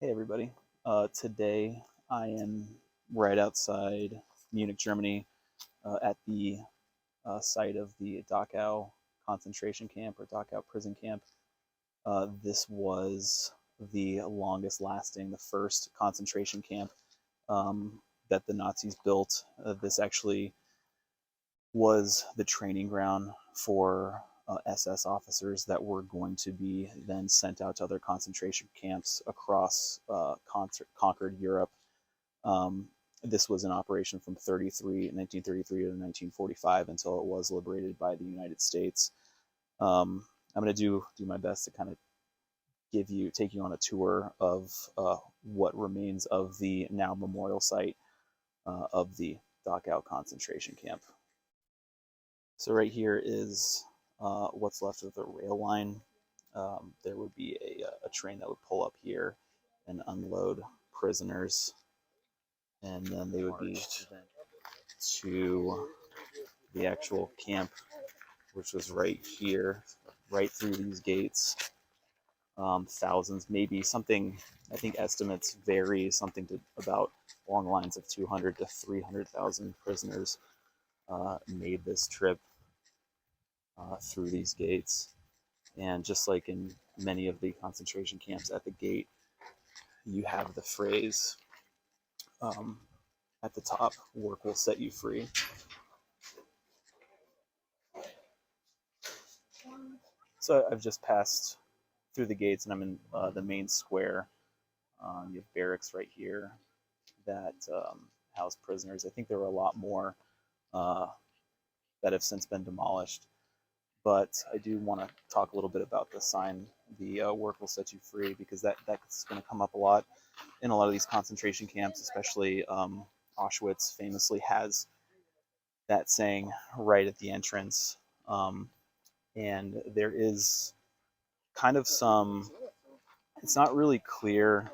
Hey everybody. Today I am right outside Munich, Germany, at the site of the Dachau concentration camp or Dachau prison camp. This was the longest lasting, the first concentration camp that the Nazis built. This actually was the training ground for SS officers that were going to be then sent out to other concentration camps across conquered Europe. Um, this was an operation from 1933 to 1945 until it was liberated by the United States. I'm going to do my best to kind of take you on a tour of what remains of the now memorial site of the Dachau concentration camp. So right here is what's left of the rail line. There would be a train that would pull up here and unload prisoners, and then they would be sent to the actual camp, which was right here, right through these gates. Thousands, maybe something, I think estimates vary, something to about along the lines of 200 to 300,000 prisoners made this trip through these gates. And just like in many of the concentration camps, at the gate, you have the phrase at the top, "Work will set you free." So I've just passed through the gates and I'm in the main square. You have barracks right here that house prisoners. I think there were a lot more uh, that have since been demolished. But I do want to talk a little bit about the sign, the "Work will set you free," because that's going to come up a lot in a lot of these concentration camps, especially Auschwitz famously has that saying right at the entrance. And there is kind of it's not really clear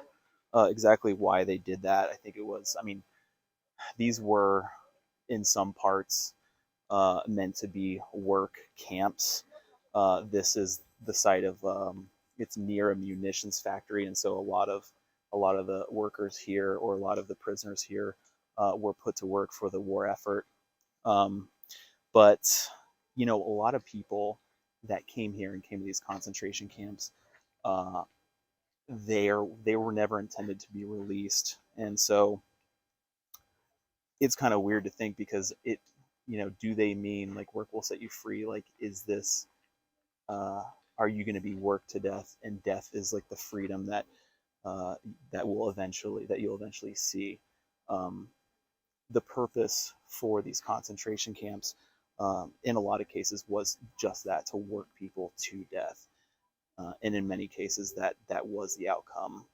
exactly why they did that. I think it was, I mean, these were in some parts meant to be work camps. This is the site of it's near a munitions factory, and so a lot of the workers here, or a lot of the prisoners here, were put to work for the war effort. Um, but a lot of people that came here and came to these concentration camps, uh, they were never intended to be released, and so it's kind of weird to think, because do they mean like work will set you free? Like, is this uh, are you going to be worked to death, and death is like the freedom uh, that you'll eventually see? Um, the purpose for these concentration camps, in a lot of cases, was just that, to work people to death. And in many cases, that was the outcome.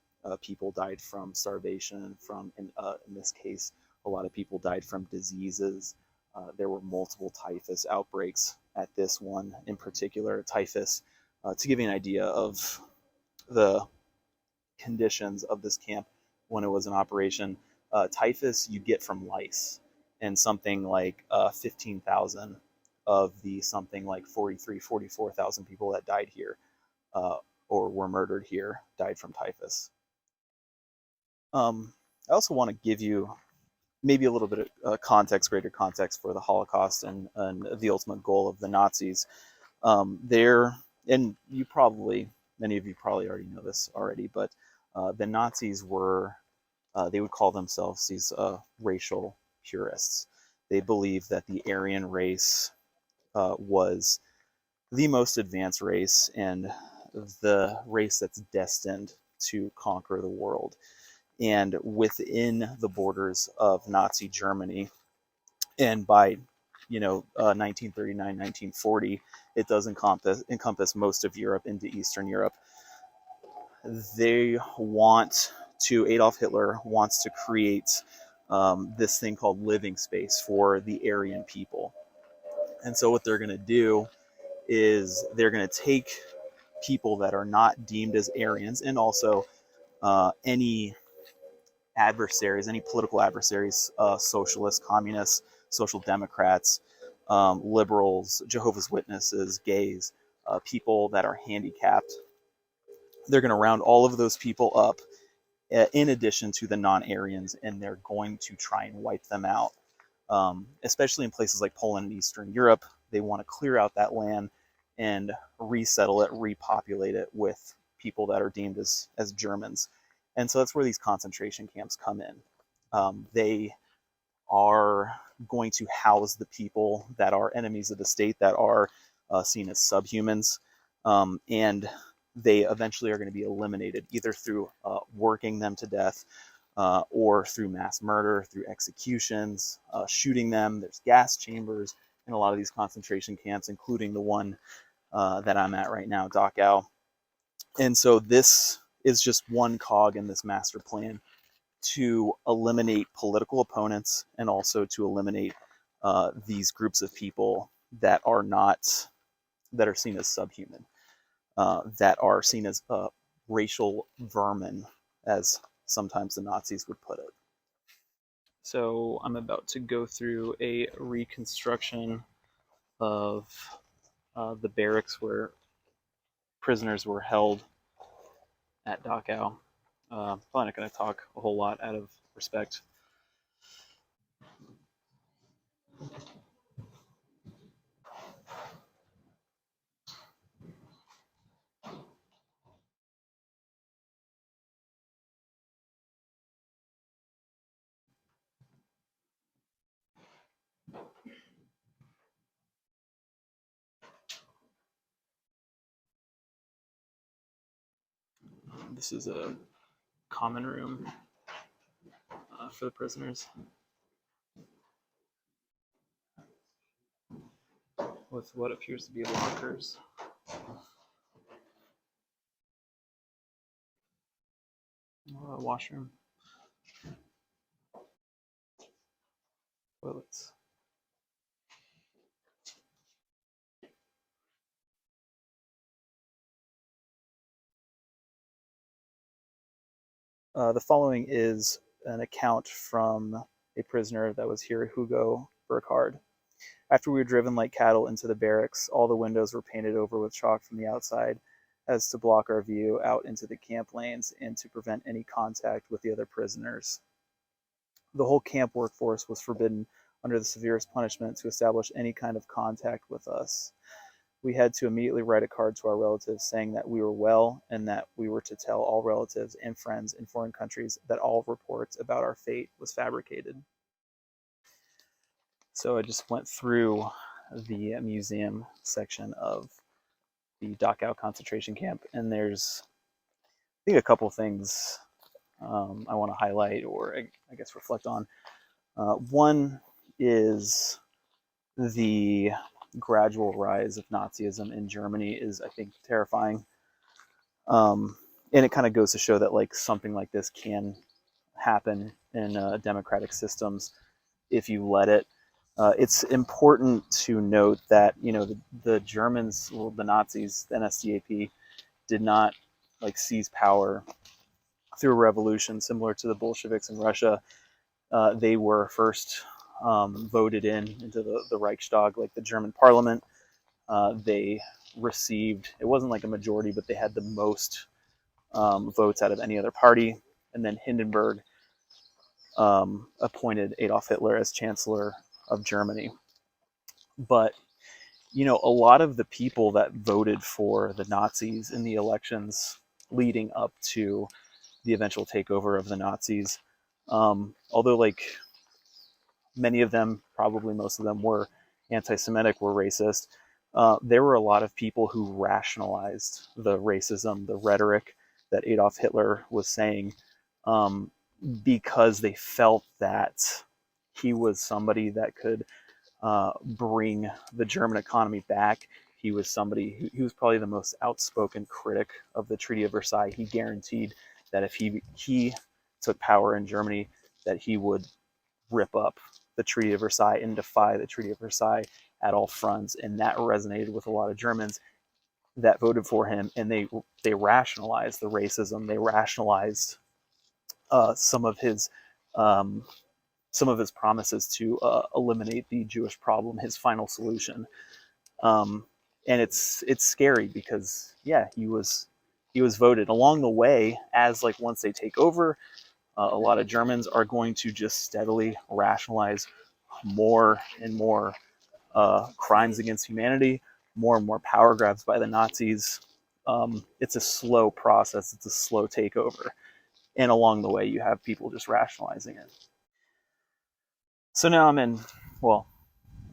People died from starvation, in this case, a lot of people died from diseases. There were multiple typhus outbreaks at this one in particular. Typhus, to give you an idea of the conditions of this camp when it was in operation, typhus you get from lice, and something like 15,000 of the something like 44,000 people that died here, uh, or were murdered here, died from typhus. I also want to give you maybe a little bit of greater context for the Holocaust, and the ultimate goal of the Nazis. There, and many of you probably already know this already, but the Nazis they would call themselves these racial purists. They believed that the Aryan race was the most advanced race, and the race that's destined to conquer the world. And within the borders of Nazi Germany, and by 1939, 1940, it does encompass most of Europe into Eastern Europe. Adolf Hitler wants to create this thing called living space for the Aryan people. And so what they're going to do is they're going to take people that are not deemed as Aryans, and also any any political adversaries, socialists, communists, social democrats, liberals, Jehovah's Witnesses, gays, people that are handicapped. They're going to round all of those people up in addition to the non-Aryans, and they're going to try and wipe them out. Especially in places like Poland and Eastern Europe, they want to clear out that land and resettle it, repopulate it with people that are deemed as Germans. And so that's where these concentration camps come in. They are going to house the people that are enemies of the state, that are seen as subhumans. And they eventually are going to be eliminated either through working them to death or through mass murder, through executions, shooting them. There's gas chambers in a lot of these concentration camps, including the one that I'm at right now, Dachau. And so this is just one cog in this master plan to eliminate political opponents and also to eliminate these groups of people that are not, that are seen as subhuman, that are seen as racial vermin, as sometimes the Nazis would put it. So I'm about to go through a reconstruction of the barracks where prisoners were held at Dachau. Probably not going to talk a whole lot out of respect. This is a common room for the prisoners with what appears to be lockers. Washroom. Toilets. The following is an account from a prisoner that was here, Hugo Burkhardt. After we were driven like cattle into the barracks, all the windows were painted over with chalk from the outside as to block our view out into the camp lanes and to prevent any contact with the other prisoners. The whole camp workforce was forbidden under the severest punishment to establish any kind of contact with us. We had to immediately write a card to our relatives saying that we were well and that we were to tell all relatives and friends in foreign countries that all reports about our fate was fabricated. So I just went through the museum section of the Dachau concentration camp, and there's, I think, a couple things I want to highlight, or I guess reflect on. One is the gradual rise of Nazism in Germany is, I think, terrifying. And it kind of goes to show that like something like this can happen in democratic systems if you let it. It's important to note that the Germans, well, the Nazis, the NSDAP, did not like seize power through a revolution similar to the Bolsheviks in Russia. They were first voted into the Reichstag, like the German parliament. They received, it wasn't like a majority, but they had the most votes out of any other party. And then Hindenburg appointed Adolf Hitler as Chancellor of Germany. But, a lot of the people that voted for the Nazis in the elections leading up to the eventual takeover of the Nazis, although like many of them, probably most of them, were anti-Semitic, were racist, there were a lot of people who rationalized the racism, the rhetoric that Adolf Hitler was saying, because they felt that he was somebody that could bring the German economy back. He was somebody who was probably the most outspoken critic of the Treaty of Versailles. He guaranteed that if he took power in Germany, that he would rip up the Treaty of Versailles and defy the Treaty of Versailles at all fronts. And that resonated with a lot of Germans that voted for him, and they rationalized the racism. They rationalized some of his promises to eliminate the Jewish problem, his final solution. And it's scary because, yeah, he was he was voted. Along the way, as like once they take over, a lot of Germans are going to just steadily rationalize more and more crimes against humanity, more and more power grabs by the Nazis. It's a slow process. It's a slow takeover. And along the way, you have people just rationalizing it. So now I'm in, well,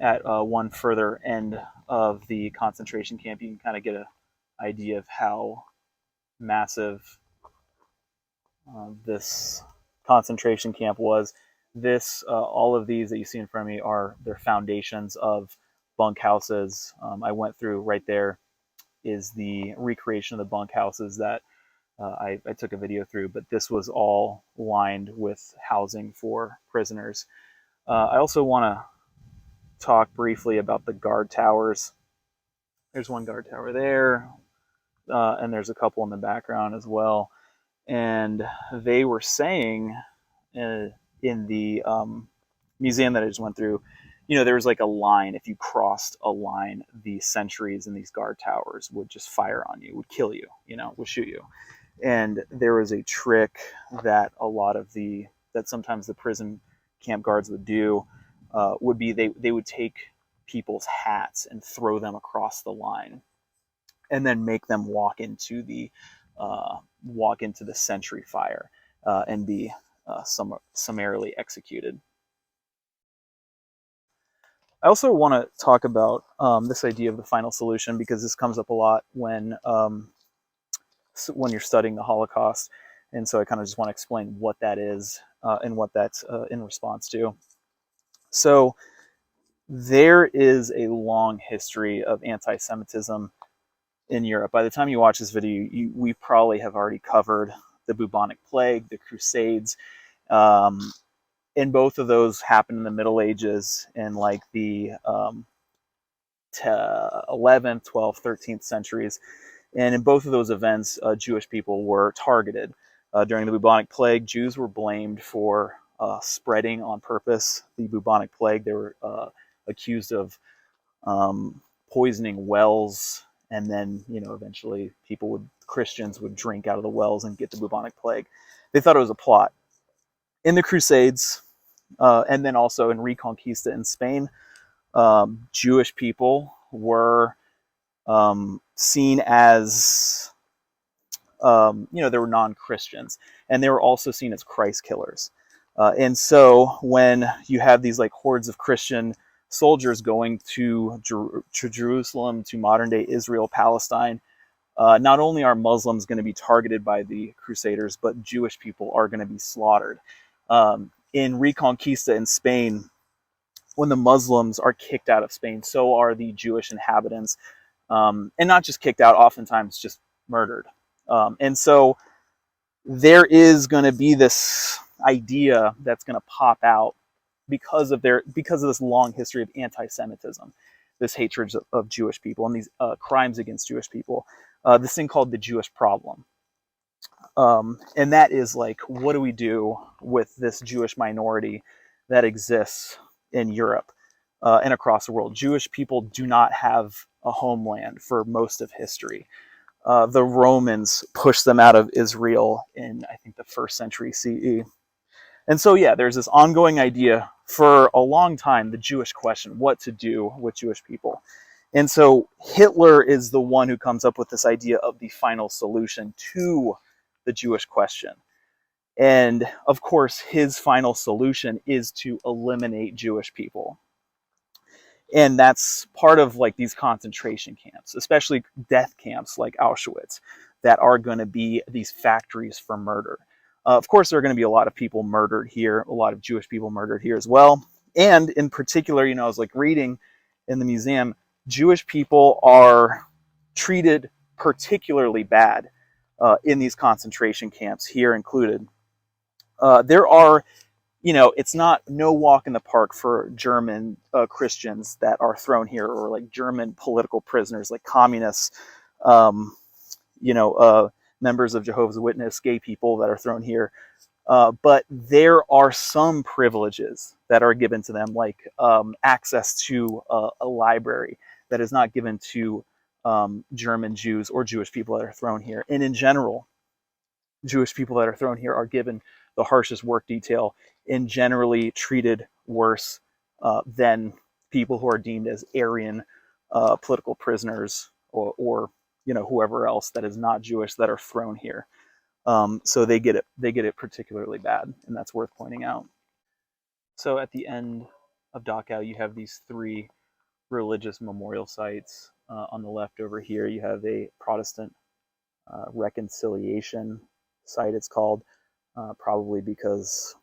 at one further end of the concentration camp. You can kind of get an idea of how massive this concentration camp was. All of these that you see in front of me are their foundations of bunkhouses. I went through right there is the recreation of the bunkhouses that I took a video through, but this was all lined with housing for prisoners. I also want to talk briefly about the guard towers. There's one guard tower there, and there's a couple in the background as well. And they were saying in the museum that I just went through, there was like a line. If you crossed a line, the sentries in these guard towers would just fire on you, would kill you, would shoot you. And there was a trick that that sometimes the prison camp guards would do, would be they would take people's hats and throw them across the line, and then make them walk into the sentry fire and be summarily executed. I also want to talk about this idea of the final solution, because this comes up a lot when you're studying the Holocaust, and so I kind of just want to explain what that is and what that's in response to. So there is a long history of anti-Semitism in Europe. By the time you watch this video, we probably have already covered the bubonic plague, the Crusades, and both of those happened in the Middle Ages in like the 11th, 12th, 13th centuries. And in both of those events, Jewish people were targeted. During the bubonic plague, Jews were blamed for spreading on purpose the bubonic plague. They were accused of poisoning wells, and then eventually Christians would drink out of the wells and get the bubonic plague. They thought it was a plot. In the Crusades, and then also in Reconquista in Spain, Jewish people were seen as they were non-Christians, and they were also seen as Christ killers. And so when you have these like hordes of Christian soldiers going to Jerusalem, to modern day Israel, Palestine, not only are Muslims going to be targeted by the Crusaders, but Jewish people are going to be slaughtered. In Reconquista in Spain, when the Muslims are kicked out of Spain, so are the Jewish inhabitants, and not just kicked out, oftentimes just murdered. And so there is going to be this idea that's going to pop out because of this long history of anti-Semitism, this hatred of Jewish people, and these crimes against Jewish people. This thing called the Jewish problem. And that is like, what do we do with this Jewish minority that exists in Europe and across the world? Jewish people do not have a homeland for most of history. The Romans pushed them out of Israel in, I think, the 1st century CE. And so, yeah, there's this ongoing idea for a long time, the Jewish question, what to do with Jewish people. And so Hitler is the one who comes up with this idea of the final solution to the Jewish question. And of course, his final solution is to eliminate Jewish people. And that's part of like these concentration camps, especially death camps like Auschwitz, that are going to be these factories for murder. Of course, there are going to be a lot of people murdered here, a lot of Jewish people murdered here as well. And in particular, I was like reading in the museum, Jewish people are treated particularly bad in these concentration camps, here included. There are, it's not no walk in the park for German Christians that are thrown here, or like German political prisoners, like communists, members of Jehovah's Witness, gay people that are thrown here. But there are some privileges that are given to them, like access to a library that is not given to German Jews or Jewish people that are thrown here. And in general, Jewish people that are thrown here are given the harshest work detail and generally treated worse than people who are deemed as Aryan political prisoners or whoever else that is not Jewish that are thrown here. So they get it particularly bad, and that's worth pointing out. So at the end of Dachau, you have these three religious memorial sites. On the left over here, you have a Protestant reconciliation site, it's called, probably because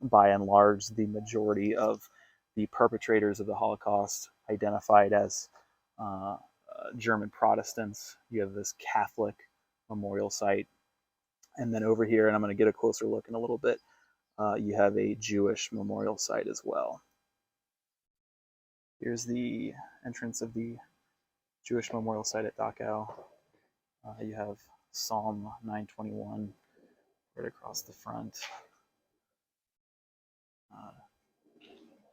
by and large, the majority of the perpetrators of the Holocaust identified as German Protestants. You have this Catholic memorial site. And then over here, and I'm going to get a closer look in a little bit, you have a Jewish memorial site as well. Here's the entrance of the Jewish memorial site at Dachau. You have Psalm 921 right across the front.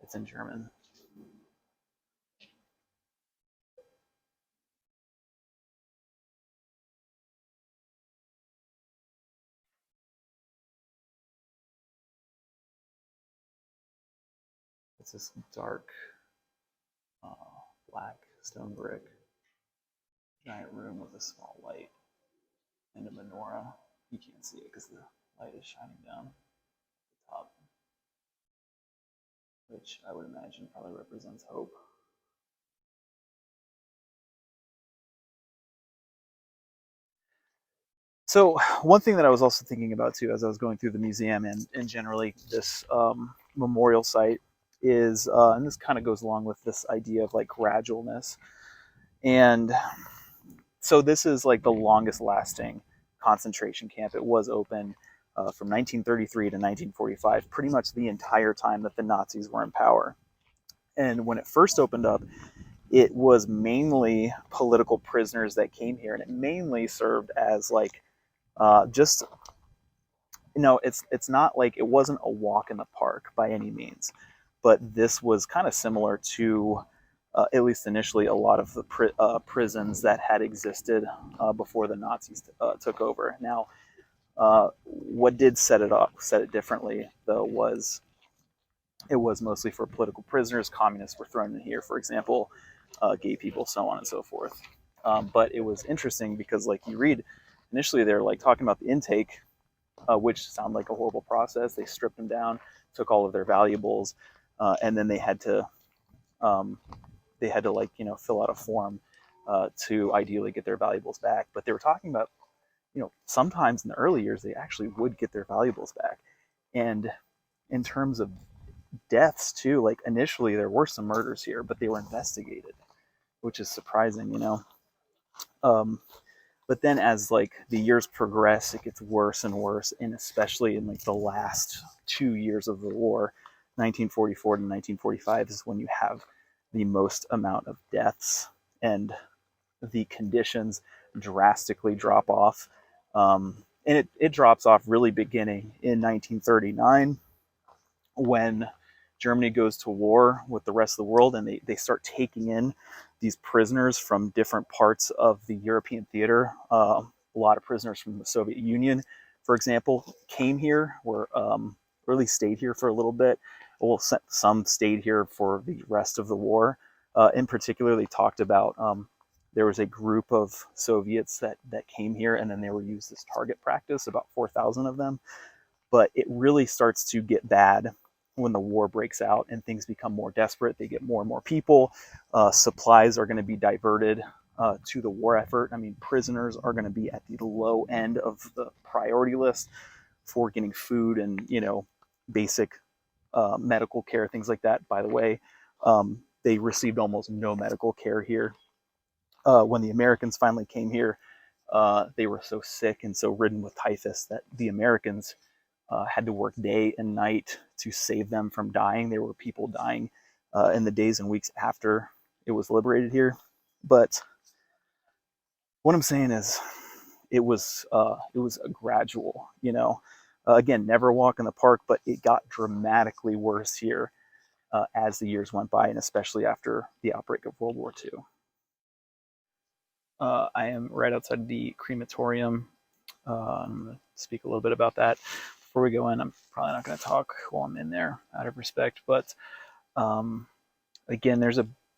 It's in German. It's this dark black stone brick giant room with a small light and a menorah. You can't see it because the light is shining down the top, which I would imagine probably represents hope. So one thing that I was also thinking about too, as I was going through the museum and generally this memorial site, is, and this kind of goes along with this idea of like gradualness. And so this is like the longest lasting concentration camp. It was open from 1933 to 1945, pretty much the entire time that the Nazis were in power. And when it first opened up, it was mainly political prisoners that came here, and it mainly served as like just it's not like it wasn't a walk in the park by any means, but this was kind of similar to at least initially a lot of the prisons that had existed before the Nazis took over. Now, what did set it differently though was it was mostly for political prisoners. Communists were thrown in here, for example, gay people, so on and so forth. But it was interesting because, like, you read initially, they're like talking about the intake, which sounded like a horrible process. They stripped them down, took all of their valuables, and then they had to like fill out a form to ideally get their valuables back. But they were talking about sometimes in the early years they actually would get their valuables back, and in terms of deaths too, like initially there were some murders here, but they were investigated, which is surprising. Um, but then as like the years progress, it gets worse and worse, and especially in like the last 2 years of the war, 1944 to 1945, is when you have the most amount of deaths, and the conditions drastically drop off. And it drops off really beginning in 1939 when Germany goes to war with the rest of the world, and they start taking in these prisoners from different parts of the European theater. A lot of prisoners from the Soviet Union, for example, came here, or at least stayed here for a little bit. Well, some stayed here for the rest of the war. In particular, they talked about there was a group of Soviets that came here, and then they were used as target practice, about 4,000 of them. But it really starts to get bad when the war breaks out and things become more desperate. They get more and more people. Supplies are going to be diverted to the war effort. I mean, prisoners are going to be at the low end of the priority list for getting food and basic medical care, things like that. By the way, they received almost no medical care here. When the Americans finally came here, they were so sick and so ridden with typhus that the Americans had to work day and night to save them from dying. There were people dying in the days and weeks after it was liberated here. But what I'm saying is, it was a gradual, again, never walk in the park, but it got dramatically worse here as the years went by, and especially after the outbreak of World War II. I am right outside the crematorium. I'm going to speak a little bit about that. Before we go in, I'm probably not going to talk while I'm in there out of respect, but um, again,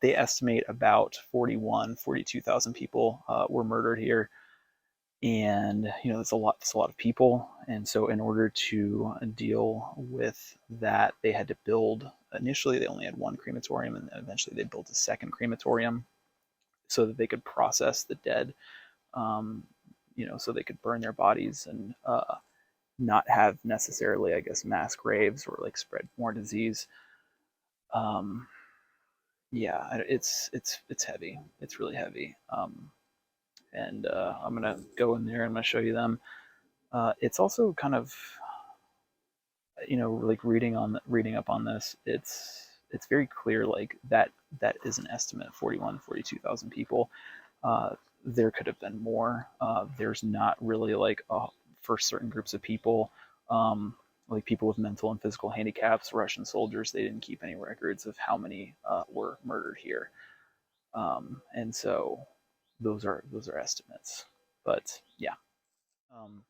they estimate about 42,000 people were murdered here. And that's a lot of people. And so in order to deal with that, they had to build, initially they only had one crematorium, and eventually they built a second crematorium so that they could process the dead, um, so they could burn their bodies and not have necessarily, I guess, mass graves or like spread more disease. Um, yeah, it's heavy. It's really heavy. And I'm gonna go in there and I'm gonna show you them. It's also kind of, like reading up on this. It's very clear like that is an estimate, 42,000 people. Uh, there could have been more. There's not really like for certain groups of people, like people with mental and physical handicaps, Russian soldiers. They didn't keep any records of how many were murdered here, and so those are estimates. But yeah. Um,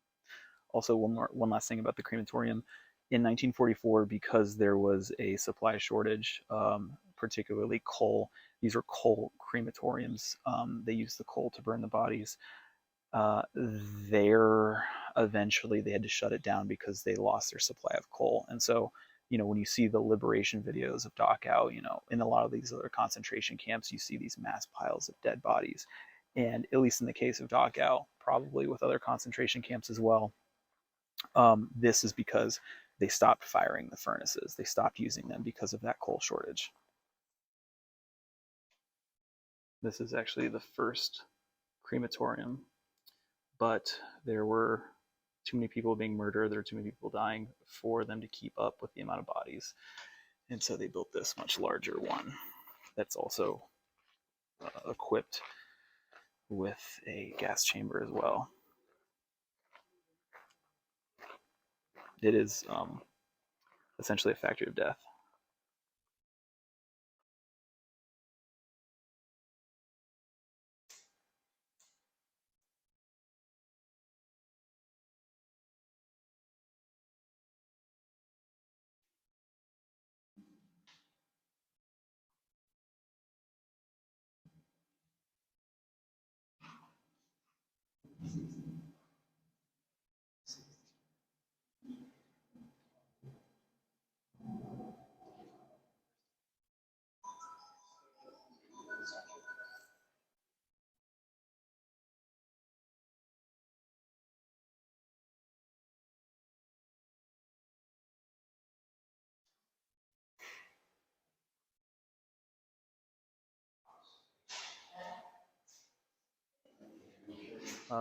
Also, one last thing about the crematorium. In 1944, because there was a supply shortage, particularly coal. These are coal crematoriums. They used the coal to burn the bodies. There, eventually, they had to shut it down because they lost their supply of coal. And so, when you see the liberation videos of Dachau, in a lot of these other concentration camps, you see these mass piles of dead bodies. And at least in the case of Dachau, probably with other concentration camps as well, this is because they stopped firing the furnaces. They stopped using them because of that coal shortage. This is actually the first crematorium, but there were too many people being murdered. There were too many people dying for them to keep up with the amount of bodies. And so they built this much larger one that's also equipped with a gas chamber as well. It is essentially a factory of death.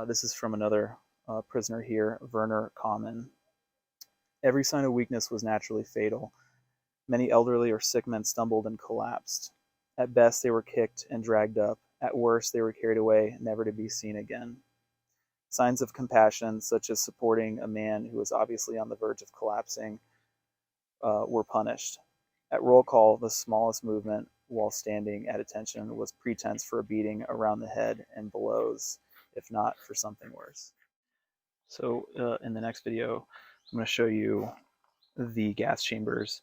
This is from another prisoner here, Werner Kamen. Every sign of weakness was naturally fatal. Many elderly or sick men stumbled and collapsed. At best, they were kicked and dragged up. At worst, they were carried away, never to be seen again. Signs of compassion, such as supporting a man who was obviously on the verge of collapsing, were punished. At roll call, the smallest movement while standing at attention was pretense for a beating around the head and blows, if not for something worse. So, in the next video, I'm going to show you the gas chambers.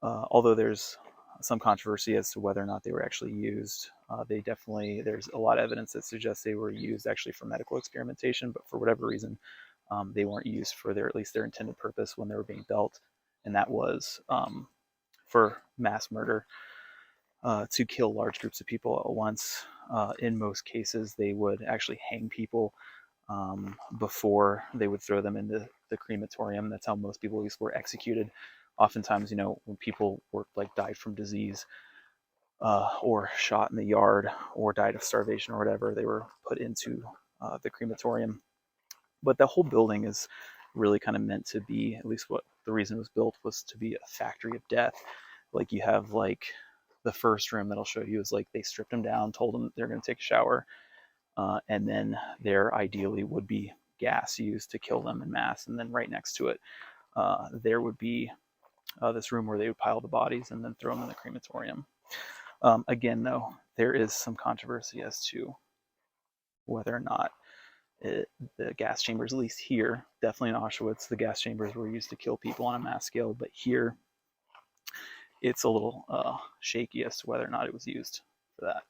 Although there's some controversy as to whether or not they were actually used, there's a lot of evidence that suggests they were used actually for medical experimentation, but for whatever reason, they weren't used for at least their intended purpose when they were being built, and that was for mass murder, to kill large groups of people at once. In most cases, they would actually hang people before they would throw them into the crematorium. That's how most people were executed. Oftentimes, when people were like died from disease, or shot in the yard, or died of starvation or whatever, they were put into the crematorium. But the whole building is really kind of meant to be, at least what the reason it was built was to be a factory of death. Like you have like the first room that I'll show you is like they stripped them down, told them they're going to take a shower, and then there ideally would be gas used to kill them in mass. And then right next to it, there would be this room where they would pile the bodies and then throw them in the crematorium. Again, though, there is some controversy as to whether or not the gas chambers, at least here, definitely in Auschwitz, the gas chambers were used to kill people on a mass scale, but here it's a little shaky as to whether or not it was used for that.